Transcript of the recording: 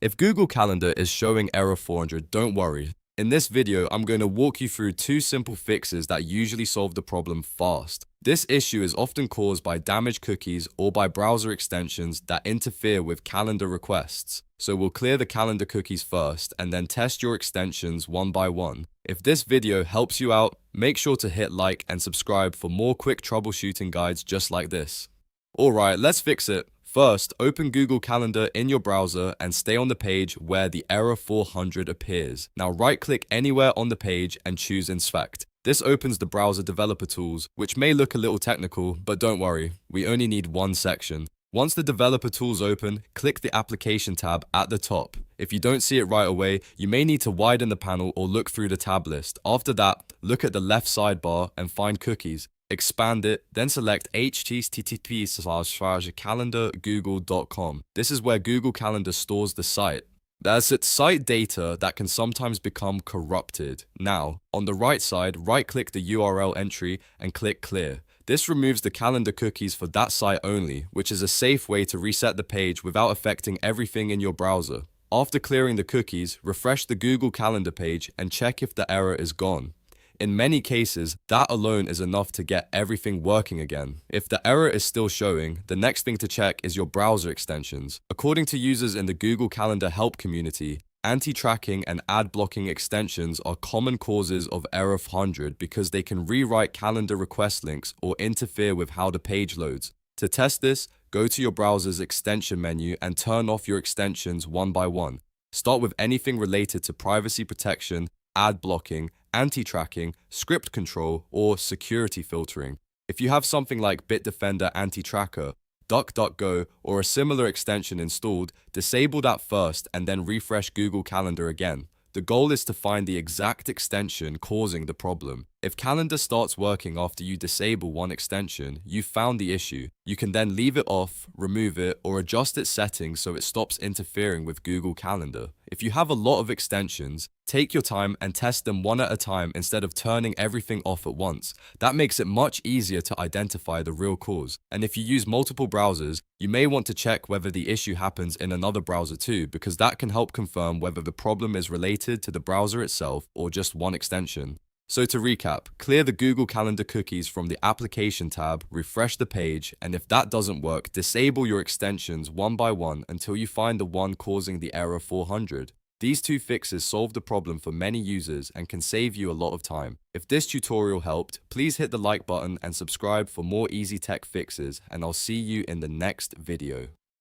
If Google Calendar is showing error 400, don't worry. In this video, I'm going to walk you through two simple fixes that usually solve the problem fast. This issue is often caused by damaged cookies or by browser extensions that interfere with calendar requests. So we'll clear the calendar cookies first and then test your extensions one by one. If this video helps you out, make sure to hit like and subscribe for more quick troubleshooting guides just like this. Alright, let's fix it. First, open Google Calendar in your browser and stay on the page where the error 400 appears. Now right-click anywhere on the page and choose Inspect. This opens the browser developer tools, which may look a little technical, but don't worry, we only need one section. Once the developer tools open, click the application tab at the top. If you don't see it right away, you may need to widen the panel or look through the tab list. After that, look at the left sidebar and find cookies. Expand it, then select http://calendargoogle.com. This is where Google Calendar stores the site. That's its site data that can sometimes become corrupted. Now, on the right side, right-click the URL entry and click Clear. This removes the calendar cookies for that site only, which is a safe way to reset the page without affecting everything in your browser. After clearing the cookies, refresh the Google Calendar page and check if the error is gone. In many cases, that alone is enough to get everything working again. If the error is still showing, the next thing to check is your browser extensions. According to users in the Google Calendar help community, anti-tracking and ad blocking extensions are common causes of error 400 because they can rewrite calendar request links or interfere with how the page loads. To test this, go to your browser's extension menu and turn off your extensions one by one. Start with anything related to privacy protection, ad blocking, anti-tracking, script control, or security filtering. If you have something like Bitdefender Anti-Tracker, DuckDuckGo, or a similar extension installed, disable that first and then refresh Google Calendar again. The goal is to find the exact extension causing the problem. If Calendar starts working after you disable one extension, you've found the issue. You can then leave it off, remove it, or adjust its settings so it stops interfering with Google Calendar. If you have a lot of extensions, take your time and test them one at a time instead of turning everything off at once. That makes it much easier to identify the real cause. And if you use multiple browsers, you may want to check whether the issue happens in another browser too, because that can help confirm whether the problem is related to the browser itself or just one extension. So to recap, clear the Google Calendar cookies from the application tab, refresh the page, and if that doesn't work, disable your extensions one by one until you find the one causing the error 400. These two fixes solve the problem for many users and can save you a lot of time. If this tutorial helped, please hit the like button and subscribe for more easy tech fixes, and I'll see you in the next video.